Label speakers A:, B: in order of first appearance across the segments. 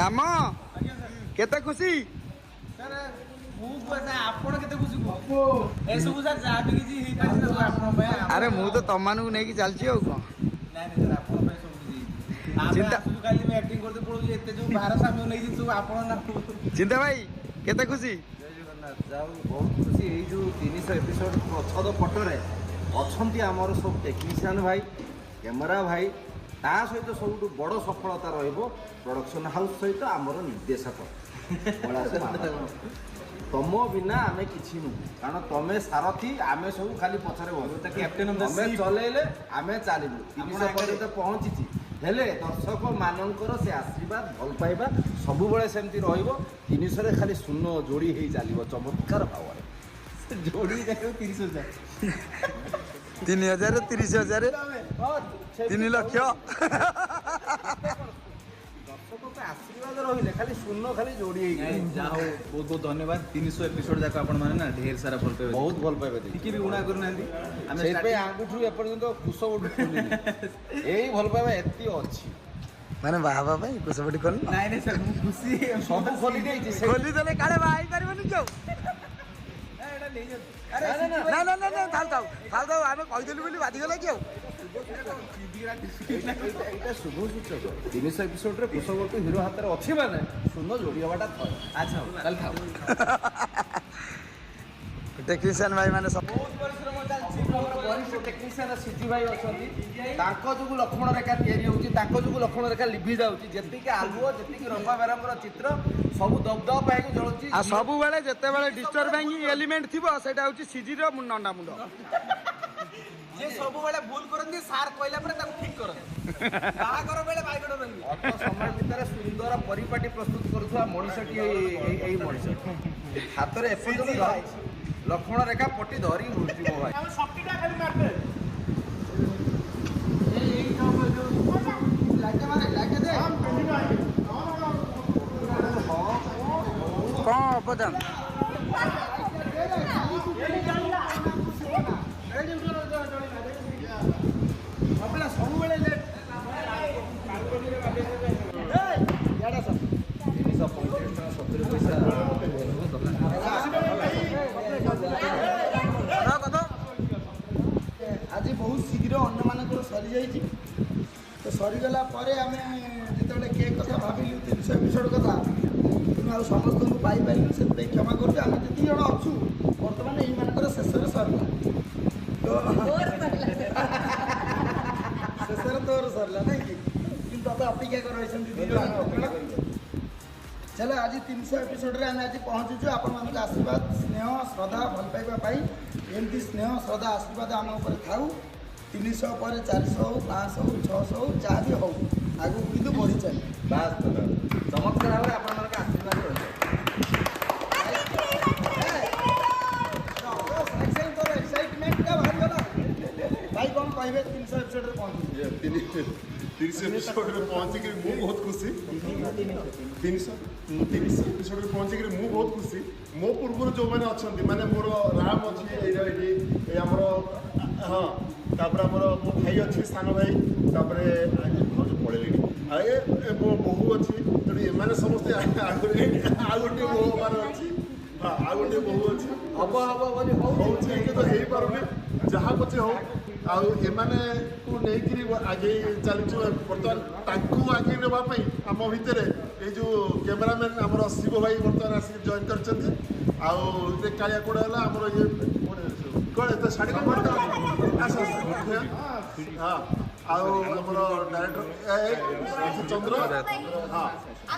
A: राम केते खुशी
B: सर आपण केते खुशी को ए सब सर जा भी किछि ही पाछि तो आपण पे
A: अरे मु तो तम मानू नेकी चलची हो को
B: नहीं नहीं सर आपण पे सब किछि
A: चिंता
B: खाली मैं एक्टिंग करते पड़ो एते जो बाहर सामने नै दिन सब आपण ना
A: चिंता भाई केते खुशी
C: जय जगन्नाथ जाऊ बहुत खुशी एई जो 300 एपिसोड प्रथद पटरे अछंती हमर सब टेक्नीशियन भाई कैमरा भाई ता सहित सब बड़ सफलता रहिबो प्रोडक्शन हाउस सहित हमर निर्देशक तुम बिना आमे किछि नु कारण तमे सारथी आमे सब खाली पछरे बस
B: कैप्टन ऑफ द
C: तमे
B: शिप
C: चलेले आमे चालिबु 300 पर्यंत पहुंचीची हेले दर्शक मानकर से आशीर्वाद भल पाइबा सब बेले सेमती रहिबो 300 रे खाली शून्य जोड़ी हेई चालिबो चमत्कार भावरे
B: जोड़ी देखो 300
A: 3000 30,000 3 लाख
C: दर्शक के आशीर्वाद रहिले खाली शून्य खाली जोड़ी हेई
B: जाओ बहुत बहुत धन्यवाद 300 एपिसोड जाक आपण माने ना ढेर सारा फल पे
C: बहुत भल पाइबे
B: टिके भी उणा करना
C: आमे सेपे आंगुठू एपर्यंत कुश उठ खोलिनी एई भल पाइबा एती अछि
A: माने बाबा भाई कुसबडी कोन
B: नहीं नहीं सर मु खुशी
C: सब खोली देछि से
A: खोली देले काळे भाई परबनी जो
B: एटा ले जा
A: अरे ना ना ना थाल आमे कहि देलु बोली बाधी गला कि
C: एटा शुभ सूचक 300 एपिसोड रे कुशवटू हीरो हाथ रे अछि माने शून्य जोड़ी हवाटा थय
B: अच्छा चल थाओ
A: टेक्नीशियन भाई माने सब
C: बहुत परिश्रम चलछि हमर वरिष्ठ टेक्नीशियन सीजी भाई अछंती तांको जुगु लक्ष्मण रेखा तयारी होउछि तांको जुगु लक्ष्मण रेखा लिभि जाउछि जेति के आलुओ जेति के रंबा बेरंगर चित्र सब दबदब पाइके जळुछि
A: आ सब बेले जते बेले डिस्टर्बिंग एलिमेंट थिबो सेटा होछि सीजी रो नंडा मुंडो
B: जे सब बेले भूल करନ୍ତି सार कहला पर ताको ठीक करନ୍ତି बाहागर बेले बाइगड रंगी
C: अल्प समय भितर सुंदर परिपाटी प्रस्तुत करुवा मनीषटी एई मनीष हाथ रे एपन लक्ष्मण रेखा पट्टी धरी घुरछि मो भाई
B: हम शक्तिटा खाली मारते लागे दे हम
A: कौन अपदम
B: अपना सब बेले लेट याडा सब
C: 365 पैसा
D: आज बहुत शीघ्र अन्न मानकर सरी जाइए तो सरीगला आम जो केक कथा भाविलु 300 एपिसोड कथा तेणु आ समस्त को पाइलु से क्षमा करुँ आम जी जन अच्छु बर्तमान यही मानकर शेष सरला शेष तोर सरला नहीं कि तब अपेक्षा कर चलो आज 300 एपिसोड रे आम आज पहुँचुचु आपण मान आशीर्वाद स्नेह श्रद्धा भल पाइबा एमती स्नेह श्रद्धा आशीर्वाद आम उपर थाऊ 300 पर 400 500 600 जहाँ भी हो आगू किंतु बढ़ी चले
C: बास चमत्कार भाव आपण मान आशीर्वाद रही
D: एक्साइटमेंट का भारी होला भाई कौन कहबे 300 एपिसोड रे पहुँचु
E: 300 एपिसोड में पहुँचिक मु बहुत खुशी 300 एपिसोड में पहुँचिक मु बहुत खुशी मो पूर्व जो मैंने अच्छा माने मोर राम अच्छी आमर हाँ तापर आमर मो भाई अच्छी सान भाई तापर पड़े मो बहु अच्छी तेणु एम समस्ते आगे गोटे मो मान अच्छी हाँ आ गोटे बहु अच्छी
C: हम बोली
E: हूँ तो हो पारे जहाँ पचे हो आने को लेकिन आगे चलचु बर्तमान आगे नापी आम भितर ये जो कैमेरामैन आमर शिव भाई बर्तमान आसिक जॉइन कर कालिया कोड़ा है आमर ये कौन तो शाढ़ी हाँ आमर डायरेक्टर चंद्र हाँ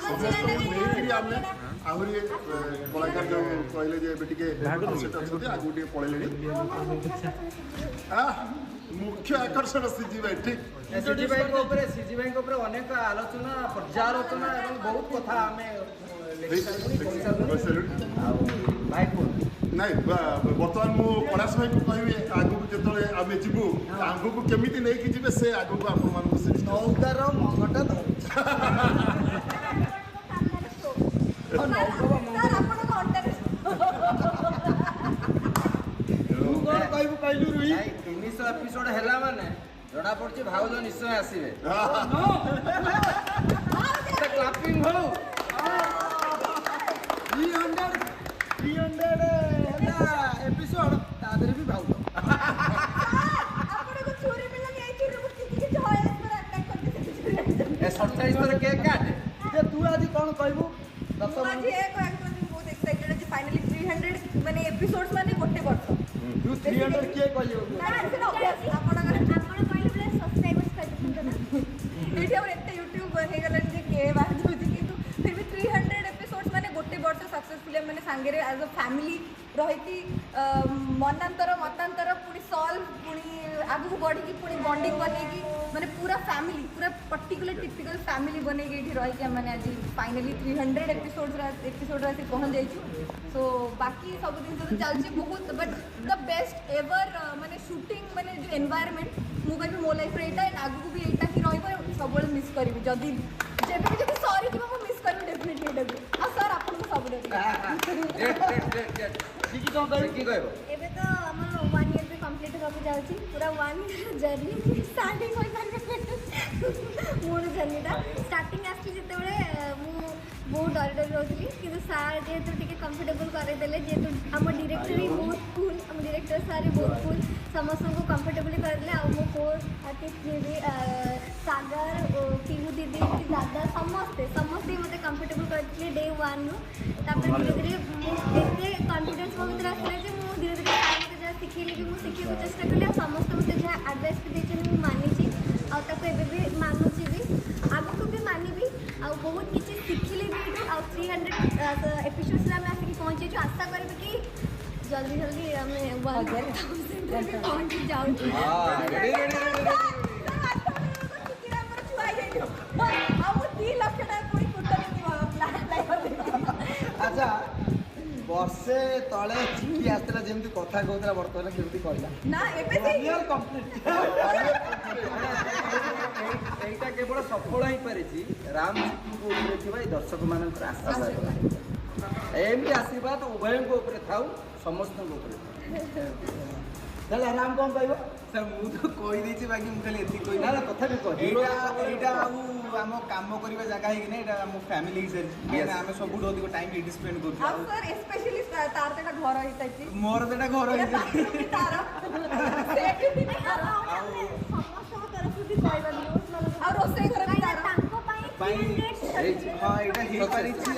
E: समस्त नहीं आम आहरी कलाकार जो कहले आगे पड़े मुख्य आकर्षण सीजी भाई ठीक
C: सीजी भाई अनेक आलोचना पर्यालोचना और बहुत कथा भाई
E: नाई बर्तमान मु पलाश भाई को कहबी आगु जेतले आमे जीवु आगु को केमिति नै कि जीवे से आगु को आपण मान को
D: नौकार मंगटा धर
C: कहलु रुई 300 एपिसोड हैला माने जड़ा पड़छि भाउज निश्चय आसीबे क्लापिंग हो
D: 300 ହେଲା ଏପିସୋଡ ତା ଦେହରେ ବି ଭାଉତ
F: ଆପଣଙ୍କୁ ଚୋରି ମିଳନି ଏଇ ଚୋରି ମୁଁ କିଛି ହଏସ୍ પર ଆଟାକ୍ କରିଛି
C: ଏ 47 ଥର କେକ୍ କାଟ
D: ଯେ ତୁ ଆଜି କ'ଣ କହିବୁ
F: ମୁଁ
D: ଦର୍ଶକ
F: ଆଜି ଏ କହିବାକୁ ବହୁତ ଏକ୍ସାଇଟେଡ୍ ଅଛି ଫାଇନାଲି 300 ମାନେ ଏପିସୋଡ୍ସ ମାନେ ଗୋଟେ ବର୍ଷ
D: ତୁ 300 କିଏ କହିବ
F: ନା ସେଟା ଅଭ୍ୟାସ ଆପଣଙ୍କର ଆପଣ କହିଲେ ବୋଲେ ସବସ୍କ୍ରାଇବର୍ସ କରିଦିଅନ୍ତୁ ନା ଏଇଠି ଆମର ଏତେ ୟୁଟ୍ୟୁବ ହେଇଗଲାଣି ଯେ କିଏ ବାହାରୁଛି କିନ୍ତୁ ଫିର୍ ବି 300 ଏପିସୋଡ୍ସ ମାନେ ଗୋଟେ ବର୍ଷ ସକ୍ସେସଫୁଲି ମାନେ ସାଙ୍ଗରେ ଆଜ୍ ଅ ଫ୍ୟାମିଲି ରହିକି ମନାନ୍ତର ମତାନ୍ତର ପୁଣି ସଲ୍ଭ ପୁଣି ଆଗକୁ ବଢ଼ିକି ପୁଣି ବଣ୍ଡିଙ୍ଗ ବନେଇକି ମାନେ ପୁରା ଫ୍ୟାମିଲି ପୁରା ପର୍ଟିକୁଲାର ଟିପିକାଲ ଫ୍ୟାମିଲି ବନେଇକି ଏଇଠି ରହିକି ଆମେ ଆଜି ଫାଇନାଲି 300 ଏପିସୋଡରେ ଆସି ପହଞ୍ଚି ଯାଇଛୁ ସୋ ବାକି ସବୁ ଜିନିଷ ତ ଚାଲିଛି ବହୁତ ବଟ୍ ଦ ବେଷ୍ଟ ଏଭର ମାନେ ସୁଟିଂ ମାନେ ଯେଉଁ ଏନଭାୟରମେଣ୍ଟ ମୁଁ କହିବି ମୋ ଲାଇଫ୍ରେ ଏଇଟା ଆଗକୁ ବି ଏଇଟା ହିଁ ରହିବ ସବୁବେଳେ ମିସ୍ କରିବି ଯଦି ଯେବେ ବି ଯଦି ସରିଯିବ ମୁଁ ମିସ୍ କରିବି ଡେଫିନେଟଲି ଏଇଟାକୁ ଆଉ ସାର୍ ଆପଣଙ୍କୁ ସବୁ ଦେବି
D: କି କ'ଣ କହିବୁ
C: କି କହିବ
F: ଏବେ ତ ଆମର 1 year ବି କମ୍ପ୍ଲିଟ୍ ହେବାକୁ ଯାଉଛି ପୁରା 1 year ଜର୍ଣ୍ଣି ଷ୍ଟାର୍ଟିଂ ହୋଇପାରିବ ମୋର ଜର୍ଣ୍ଣିଟା ଷ୍ଟାର୍ଟିଂ ଆସିଲି ଯେତେବେଳେ ମୁଁ ବହୁତ ଡରି ରହୁଥିଲି କିନ୍ତୁ ସାର୍ ଯେହେତୁ ଟିକେ କମ୍ଫର୍ଟେବଲ୍ କରେଇଦେଲେ ଯେହେତୁ ଆମ ଡିରେକ୍ଟର ବି ବହୁତ କୁଲ୍ ଆମ ଡିରେକ୍ଟର ସାର୍ ବି ବହୁତ କୁଲ୍ ସମସ୍ତଙ୍କୁ କମ୍ଫର୍ଟେବଲି କରିଦେଲେ ଆଉ ମୋ କୋର୍ସ ଆର୍ଟିଷ୍ଟ ଯିଏ ବି ସାଗର ପିହୁ ଦିଦି ଦାଦା ସମସ୍ତେ ମୋତେ କମ୍ଫର୍ଟେବଲ୍ କରିଥିଲେ ଡେ 1ରୁ ତାପରେ ଧୀରେ ଧୀରେ ମୁଁ ଏତେ କନଫିଡେନ୍ସ ମୋ ଭିତରେ ଆସିଲା ଯେ ମୁଁ ଧୀରେ ଧୀରେ ମୋତେ ଯାହା ଶିଖେଇଲି ବି ମୁଁ ଶିଖିବାକୁ ଚେଷ୍ଟା କଲି ଆଉ ସମସ୍ତେ ମୋତେ ଯାହା ଆଡ଼ଭାଇସ୍ ବି ଦେଇଛନ୍ତି ମୁଁ ମାନିଛି ଆଉ ତାକୁ ଏବେ ବି ମାନୁଛି ବି ଆଗକୁ ବି ମାନିବି ଆଉ ବହୁତ କିଛି ଶିଖିଲି ବି ଏଇଠୁ ଆଉ 300 ଏପିସୋଡ୍ସରେ ଆମେ ଆସିକି ପହଞ୍ଚିଛୁ ଆଶା କରିବି କି ଜଲ୍ଦି ଆମେ 1000 ବି ପହଞ୍ଚି ଯାଉଛୁ ଆଉ 2 ଲକ୍ଷ ଟଙ୍କା ପୁଣି
D: ଆଚ୍ଛା ବର୍ଷେ ତଳେ ଚିଠି ଆସିଥିଲା ଯେମିତି କଥା କହୁଥିଲା ବର୍ତ୍ତମାନ କେମିତି କହିଲା
F: ନା ଏବେ ସେଇ
C: এইটা কেবল সফল হইপারিছি রাম চিকুଙ୍କ উপরে ଥିବା এই দর্শক ମାନଙ୍କର আশীর্বাদ এমনি আশীর্বাদ উভয়ଙ୍କ উপরে থাও ସମସ୍ତଙ୍କ ଉପରେ
D: ତାହେଲେ ରାମ କ'ଣ କହିବ
B: ସାର୍ ମୁଁ ତ କହିଦେଇଛି ବାକି ମୁଁ ଖାଲି ଏତିକି କହିବି
C: ନା ନା ତଥାପି କହ
B: ଏଇଟା ଆଉ ଆମ କାମ କରିବା ଜାଗା ହେଇକିନା ଏଇଟା ଆମ ଫ୍ୟାମିଲି ହେଇସାରିଛି କାହିଁକିନା ଆମେ ସବୁଠୁ ଅଧିକ ଟାଇମ୍ ଏଇଠି ସ୍ପେଣ୍ଡ କରୁଛୁ
F: ଆଉ ସାର୍ ଏସ୍ପେଶାଲି ତାର ତ ଏଟା ଘର ହେଇଯାଇଛି
B: ମୋର ତ ଏଇଟା ଘର ହେଇଯାଇଛି
F: ତାର ସମସ୍ତଙ୍କ ତରଫରୁ ବି କହିବା ଆଉ ରୋଷେଇ ଘର ବି ତାର ତାଙ୍କ ପାଇଁ
B: ହଁ ଏଇଟା ହେଇପାରିଛି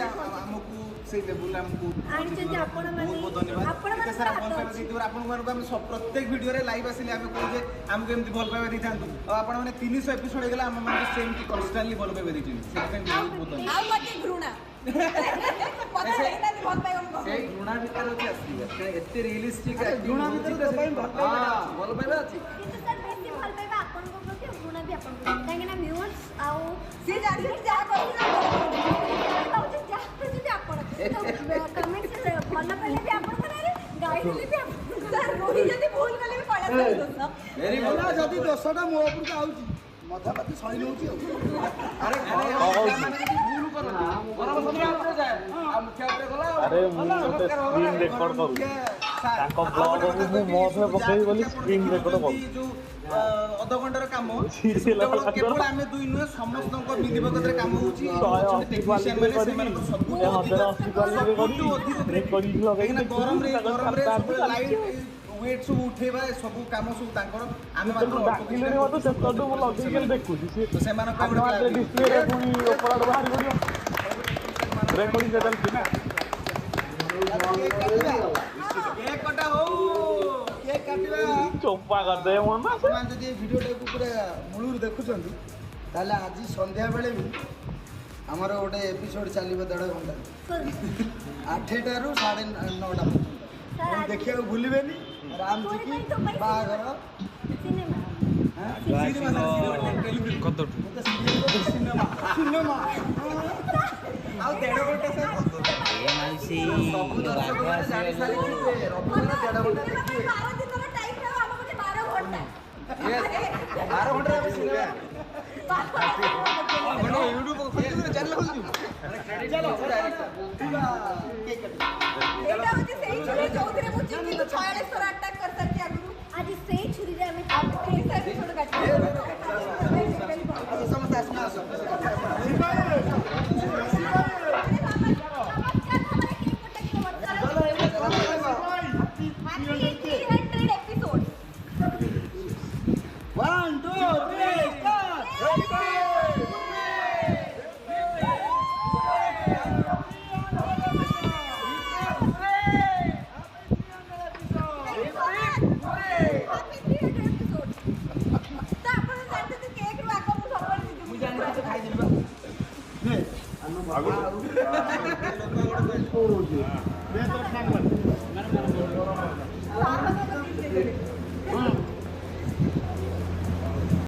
B: ଆମକୁ ସେଇ ଲେବୁଲ ଆମକୁ
F: ଆଣିଛନ୍ତି ଆପଣମାନେ
B: ବହୁତ ଧନ୍ୟବାଦ
F: ଆପଣମାନେ
B: ସାର୍ ଭଲ ପାଇବା ଦେଇଥିବାରୁ ଆପଣମାନଙ୍କୁ ଆମେ ପ୍ରତ୍ୟେକ ଭିଡ଼ିଓରେ ଲାଇଭ୍ ଆସିଲେ ଆମେ କହୁଛେ ଆମକୁ ଏମିତି ଭଲ ପାଇବା ଦେଇଥାନ୍ତୁ ଆଉ ଆପଣମାନେ 300 ଏପିସୋଡ୍ ହେଇଗଲା ଆମମାନଙ୍କୁ ସେମିତି କନଷ୍ଟାଣ୍ଟଲି ଭଲ ପାଇବା ଦେଇଛନ୍ତି ସେଥିପାଇଁ ବହୁତ ବହୁତ ଧନ୍ୟବାଦ
F: ଆଉ ଗୋଟେ ଘୃଣା ମତେ ହେଇନାନ୍ତି ଭଲ ପାଇବା
C: ସେଇ ଘୃଣା ଭିତରେ ଅଛି ଆଶୀର୍ବାଦ କାରଣ ଏତେ ରିୟଲିଷ୍ଟିକ
D: ଘୃଣା ଭିତରେ ତୋ ପାଇଁ ଭଲ ପାଇବା
C: ଭଲ ପାଇବା ଅଛି
F: କିନ୍ତୁ ସାର୍ ବେଶୀ ଭଲ ପାଇବା ଆପଣଙ୍କ ପ୍ରତି ଆଉ ଘୃଣା ବି ଆପଣଙ୍କ ପ୍ରତି କାହିଁକିନା ଭିଉଅର୍ସ ଆଉ
B: ସିଏ ଜାଣିଛନ୍ତି ଯାହା କରୁଛନ୍ତି
F: ଯାହା କରୁଛନ୍ତି ଆପଣ କମେଣ୍ଟରେ ଭଲ କଲେ ବି ଆପଣଙ୍କ ନାଁରେ ଗାଳି ଦେଲେ ବି ଆପଣଙ୍କ ସାର୍ ରୋହି ଯଦି ଭୁଲ କଲେ ବି କଳା ଦୋଷ
C: ଭେରି ଗୁଡ୍
D: ହେଲା ଯଦି ଦୋଷଟା ମୋ ଉପରକୁ ଆଉଛି ମଥାପାତି ସହି ନେଉଛି ଆଉ
C: ଆରେ ମାନେ ଯଦି ଭୁଲ କରନ୍ତି ବରଂ ମୁଖ୍ୟ ଉପରେ ଯାଏ ଆଉ ମୁଖ୍ୟ ଉପରେ ଗଲା
G: ଆରେ ମୁଁ ଗୋଟେ ସ୍କ୍ରିନ୍ ରେକର୍ଡ କରୁଛି ତାଙ୍କ ବ୍ଲଗକୁ ମୁଁ ମୋ ସହ ପକେଇବି ବୋଲି ସ୍କ୍ରିନ୍ ରେକର୍ଡ କରୁଛି
B: ଯୋଉ ଅଧଘଣ୍ଟାର କାମ
G: Serial
B: କେବଳ ଆମେ ଦୁଇ ନୁହେଁ ସମସ୍ତଙ୍କ ମିଳିବଗତରେ କାମ ହଉଛି ଟେକ୍ନିସିଆନ ମାନେ ସେମାନଙ୍କର ସବୁ କାହିଁକିନା ଗରମରେ ସବୁ ଲାଇଟ୍ ୱେଟ୍ ସବୁ ଉଠେଇବା ସବୁ କାମ ସବୁ ତାଙ୍କର ଆମେ ମାତ୍ର
G: ଡାକିଲେଣି ମତେ ସେତେବେଳଠୁ ମୁଁ ଲଗେଇକି ଦେଖୁଛି
B: ତ ସେମାନଙ୍କ ପାଇଁ
G: ଗୋଟେ ଡିସପ୍ଲେରେ ପୁଣି ଉପର ଆଡୁ ବାହାରି ପଡିବ ରେକର୍ଡିଂ ଚାଲିଛି ନା
B: କେକ୍ କଟା ହଉ
D: କେକ୍ କାଟିବା
G: ଚୋପା କରିଦେବେ ମନ
D: ଆପଣମାନେ ଯଦି ଏ ଭିଡ଼ିଓଟାକୁ ପୁରା ମୂଳରୁ ଦେଖୁଛନ୍ତି ତାହେଲେ ଆଜି ସନ୍ଧ୍ୟାବେଳେ ବି ଆମର ଗୋଟେ ଏପିସୋଡ଼ ଚାଲିବ 1.5 ଘଣ୍ଟା 8ଟାରୁ 9:30 ପର୍ଯ୍ୟନ୍ତ ଆପଣ ଦେଖିବାକୁ ଭୁଲିବେନି ରାମଜୀ କି ବାହାଘର
F: ସିନେମା
D: ସିନେମା
B: ଆଉ 1.5 ଘଣ୍ଟା ସାର୍
C: ସବୁ ଦର୍ଶକ ମାନେ ଜାଣି ସାରିଥିବେ ରବିବାର 1.5 ଘଣ୍ଟା ଦେଖିବେ
F: 12 ଦିନର ଟାଇମ୍ ଆଉ ଆମ ପାଖେ 12 ଘଣ୍ଟା
C: 12 ଘଣ୍ଟାରେ ଆମେ ସିନେମା
B: ୟୁଟ୍ୟୁବ ଚ୍ୟାନେଲ ଖୋଲିଛୁ
F: ଏଇଟା ହଉଛି ସେଇ ଛୁରୀ ଯୋଉଥିରେ ମୁଁ ଚିକିକୁ 46 ଥର ଆଟାକ୍ କରିସାରିଛି ଆଗରୁ ଆଜି ସେଇ ଛୁରୀରେ ଆମେ 300 ଏପିସୋଡ କାଟିଛୁ
B: ସମସ୍ତେ ଆସନା ଆସ
F: ନମସ୍କାର ଆପଣ